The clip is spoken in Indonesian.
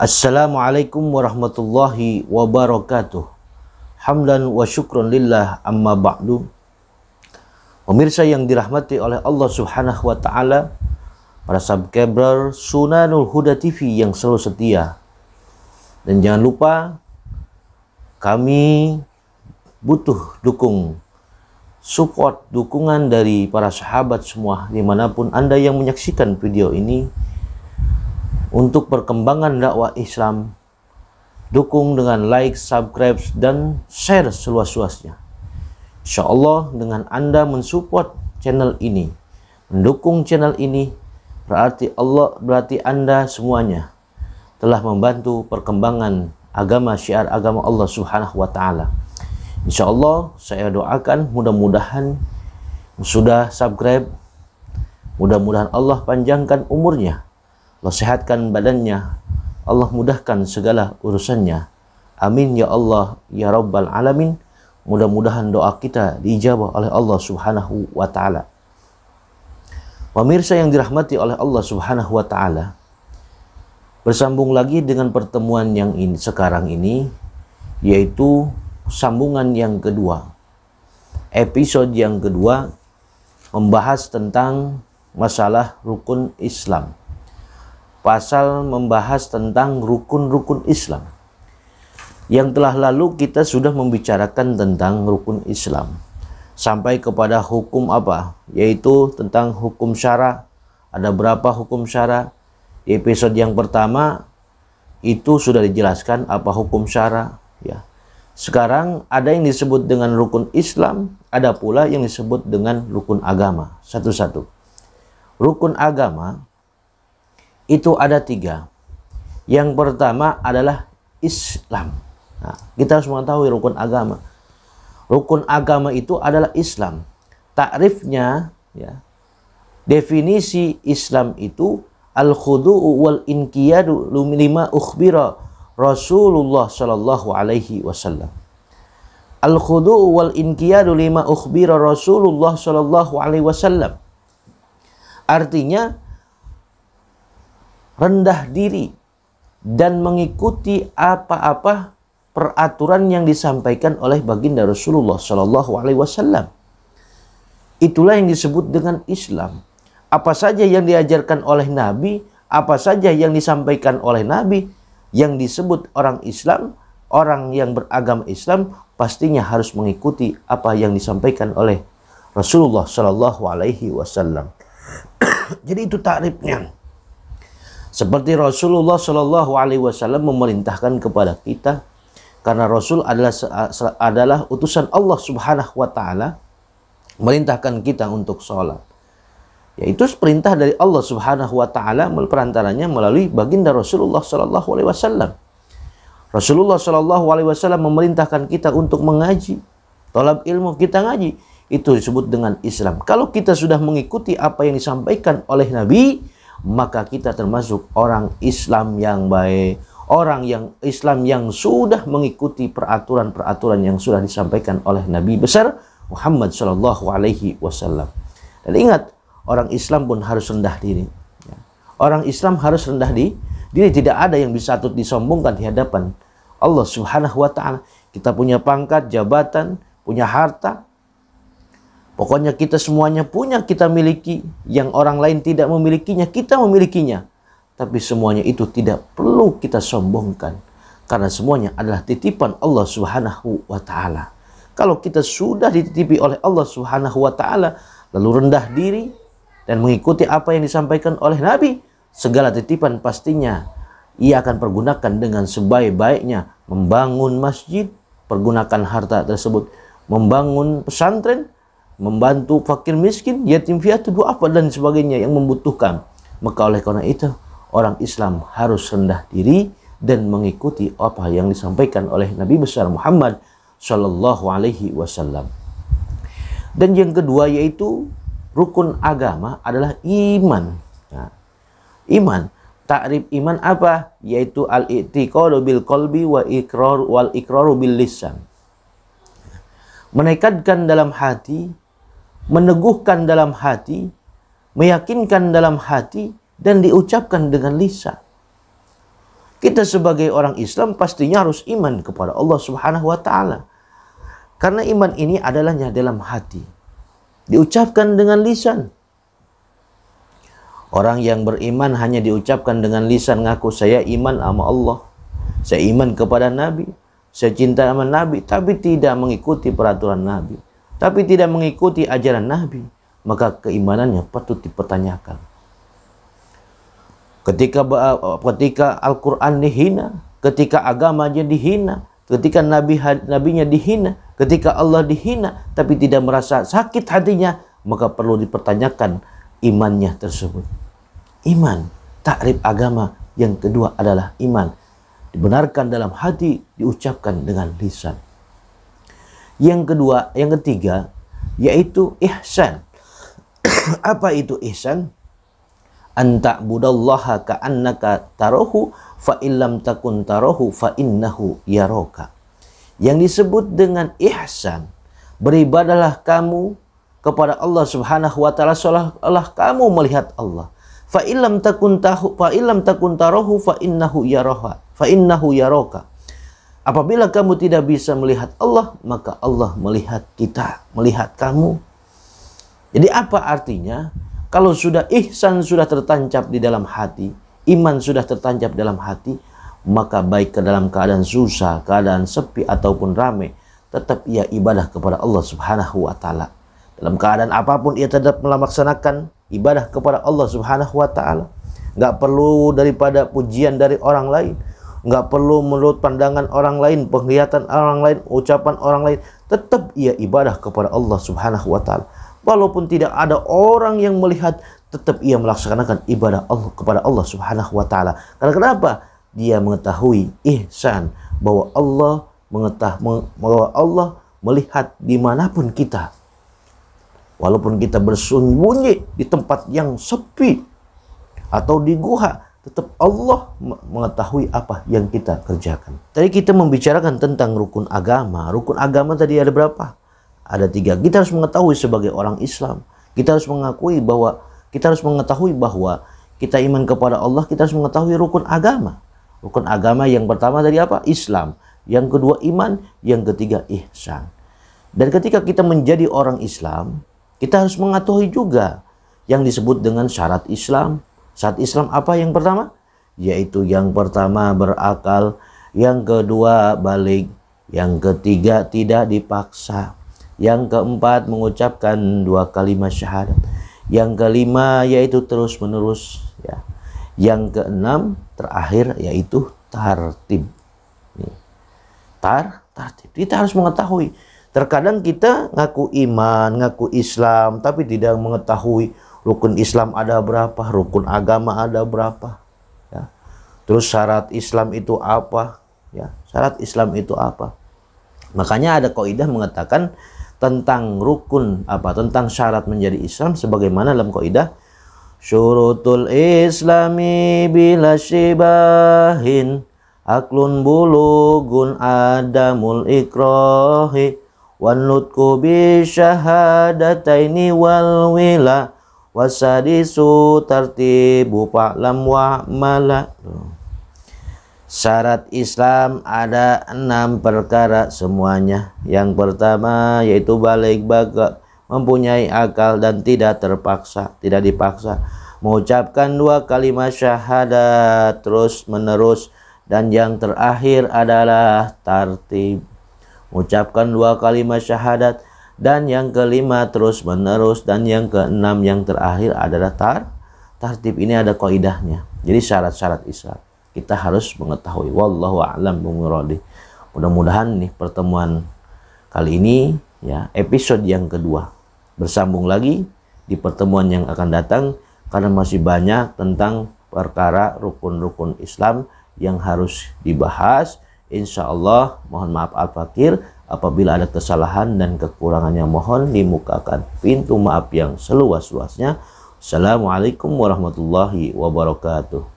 Assalamualaikum warahmatullahi wabarakatuh. Hamdan wa syukron lillah amma ba'du. Pemirsa yang dirahmati oleh Allah Subhanahu wa taala, para subscriber Sunanul Huda TV yang selalu setia. Dan jangan lupa, kami butuh support, dukungan dari para sahabat semua dimanapun Anda yang menyaksikan video ini, untuk perkembangan dakwah Islam. Dukung dengan like, subscribe, dan share seluas-luasnya. Insya Allah dengan Anda mensupport channel ini, mendukung channel ini, berarti Anda semuanya telah membantu perkembangan agama, syiar agama Allah Subhanahu wa taala. Insya Allah saya doakan mudah-mudahan sudah subscribe, mudah-mudahan Allah panjangkan umurnya, Allah sehatkan badannya, Allah mudahkan segala urusannya. Amin ya Allah ya Rabbal Alamin. Mudah-mudahan doa kita diijabah oleh Allah Subhanahu wa taala. Pemirsa yang dirahmati oleh Allah Subhanahu wa taala, bersambung lagi dengan pertemuan yang sekarang ini, yaitu sambungan yang kedua. Episode yang kedua membahas tentang masalah rukun Islam. Pasal membahas tentang rukun-rukun Islam. Yang telah lalu kita sudah membicarakan tentang rukun Islam sampai kepada hukum apa, yaitu tentang hukum syara. Ada berapa hukum syara? Di episode yang pertama itu sudah dijelaskan apa hukum syara, ya. Sekarang ada yang disebut dengan rukun Islam, ada pula yang disebut dengan rukun agama. Satu-satu. Rukun agama itu ada 3. Yang pertama adalah Islam. Nah, kita harus mengetahui rukun agama. Rukun agama itu adalah Islam. Takrifnya, ya, definisi Islam itu al-khudu'u wal inqiyadu lima ukhbira Rasulullah sallallahu alaihi wasallam. Al-khudu'u wal inqiyadu lima ukhbira Rasulullah sallallahu alaihi wasallam. Artinya rendah diri dan mengikuti apa-apa peraturan yang disampaikan oleh baginda Rasulullah Shallallahu Alaihi Wasallam. Itulah yang disebut dengan Islam. Apa saja yang diajarkan oleh Nabi, apa saja yang disampaikan oleh Nabi, yang disebut orang Islam, orang yang beragama Islam, pastinya harus mengikuti apa yang disampaikan oleh Rasulullah Shallallahu Alaihi Wasallam. Jadi itu takrifnya. Seperti Rasulullah Shallallahu Alaihi Wasallam memerintahkan kepada kita, karena Rasul adalah utusan Allah Subhanahu Wa Taala, merintahkan kita untuk sholat. Yaitu perintah dari Allah Subhanahu Wa Taala perantaranya melalui baginda Rasulullah Shallallahu Alaihi Wasallam. Rasulullah Shallallahu Alaihi Wasallam memerintahkan kita untuk mengaji, tolab ilmu, kita ngaji. Itu disebut dengan Islam. Kalau kita sudah mengikuti apa yang disampaikan oleh Nabi, maka kita termasuk orang Islam yang baik, orang yang Islam yang sudah mengikuti peraturan-peraturan yang sudah disampaikan oleh Nabi besar Muhammad Shallallahu Alaihi Wasallam. Dan ingat, orang Islam pun harus rendah diri. Orang Islam harus rendah diri. Tidak ada yang bisa disombongkan di hadapan Allah Subhanahu Wa Taala. Kita punya pangkat, jabatan, punya harta. Pokoknya kita semuanya punya, kita miliki. Yang orang lain tidak memilikinya, kita memilikinya. Tapi semuanya itu tidak perlu kita sombongkan. Karena semuanya adalah titipan Allah Subhanahu wa ta'ala. Kalau kita sudah dititipi oleh Allah Subhanahu wa ta'ala, lalu rendah diri dan mengikuti apa yang disampaikan oleh Nabi, segala titipan pastinya ia akan pergunakan dengan sebaik-baiknya. Membangun masjid, pergunakan harta tersebut. Membangun pesantren, membantu fakir miskin, yatim piatu, apa dan sebagainya yang membutuhkan. Maka oleh karena itu, orang Islam harus rendah diri dan mengikuti apa yang disampaikan oleh Nabi besar Muhammad Shallallahu Alaihi Wasallam. Dan yang kedua yaitu rukun agama adalah iman. Nah, iman, takrif iman apa? Yaitu al-i'tiqadu bil qalbi wal iqraru bil lisan. Menekadkan dalam hati, meneguhkan dalam hati, meyakinkan dalam hati, dan diucapkan dengan lisan. Kita sebagai orang Islam pastinya harus iman kepada Allah Subhanahu wa taala. Karena iman ini adalahnya dalam hati. Diucapkan dengan lisan. Orang yang beriman hanya diucapkan dengan lisan, ngaku saya iman sama Allah, saya iman kepada Nabi, saya cinta sama Nabi, tapi tidak mengikuti peraturan Nabi, tapi tidak mengikuti ajaran Nabi, maka keimanannya patut dipertanyakan. Ketika Al-Quran dihina, ketika agamanya dihina, ketika nabinya dihina, ketika Allah dihina, tapi tidak merasa sakit hatinya, maka perlu dipertanyakan imannya tersebut. Iman, takrif agama yang kedua adalah iman. Dibenarkan dalam hati, diucapkan dengan lisan. Yang ketiga, yaitu ihsan. Apa itu ihsan? Anta'budallaha ka'annaka tarahu fa illam takun tarahu fa innahu yaraka. Yang disebut dengan ihsan, beribadahlah kamu kepada Allah Subhanahu wa taala seolah-olah kamu melihat Allah. Fa illam takun tarahu fa innahu yaraka. Apabila kamu tidak bisa melihat Allah, maka Allah melihat kita, melihat kamu. Jadi apa artinya? Kalau sudah ihsan sudah tertancap di dalam hati, iman sudah tertancap dalam hati, maka baik ke dalam keadaan susah, keadaan sepi ataupun ramai, tetap ia ibadah kepada Allah Subhanahu wa taala. Dalam keadaan apapun ia tetap melaksanakan ibadah kepada Allah Subhanahu wa taala. Enggak perlu daripada pujian dari orang lain, enggak perlu menurut pandangan orang lain, penglihatan orang lain, ucapan orang lain, tetap ia ibadah kepada Allah Subhanahu wa taala. Walaupun tidak ada orang yang melihat, tetap ia melaksanakan ibadah Allah kepada Allah Subhanahu wa taala. Karena kenapa? Dia mengetahui ihsan, bahwa Allah melihat dimanapun kita. Walaupun kita bersembunyi di tempat yang sepi atau di guha, tetap Allah mengetahui apa yang kita kerjakan. Tadi kita membicarakan tentang rukun agama. Rukun agama tadi ada berapa? Ada 3. Kita harus mengetahui sebagai orang Islam. Kita harus mengetahui bahwa kita iman kepada Allah. Kita harus mengetahui rukun agama. Rukun agama yang pertama tadi apa? Islam. Yang kedua iman. Yang ketiga ihsan. Dan ketika kita menjadi orang Islam, kita harus mengetahui juga yang disebut dengan syarat Islam. Syarat Islam apa yang pertama? Yaitu yang pertama berakal. Yang kedua balik. Yang ketiga tidak dipaksa. Yang keempat mengucapkan 2 kalimat syahadat. Yang kelima yaitu terus menerus, ya. Yang keenam terakhir yaitu tartib. Tartib. Kita harus mengetahui. Terkadang kita ngaku iman, ngaku Islam, tapi tidak mengetahui rukun Islam ada berapa, rukun agama ada berapa, ya. Terus syarat Islam itu apa, ya. Syarat Islam itu apa? Makanya ada kaidah mengatakan tentang rukun tentang syarat menjadi Islam, sebagaimana dalam kaidah syurutul islami bila syibahin aklun bulugun adamul ikrahi wan nutku bi syahadataini wal wila wasadisu tartibu fa'lam wa mala. Syarat Islam ada 6 perkara semuanya. Yang pertama yaitu balik bagat, mempunyai akal dan tidak terpaksa, tidak dipaksa, mengucapkan 2 kalimat syahadat terus menerus, dan yang terakhir adalah tartib, mengucapkan 2 kalimat syahadat, dan yang kelima terus menerus, dan yang keenam yang terakhir adalah tartib. Ini ada kaidahnya. Jadi syarat-syarat Islam kita harus mengetahui. Wallahu a'lam bishawab. Mudah-mudahan nih pertemuan kali ini, ya, episode yang kedua, bersambung lagi di pertemuan yang akan datang, karena masih banyak tentang perkara rukun-rukun Islam yang harus dibahas. Insya Allah, mohon maaf al-fakir apabila ada kesalahan dan kekurangannya, mohon dimukakan pintu maaf yang seluas-luasnya. Assalamualaikum warahmatullahi wabarakatuh.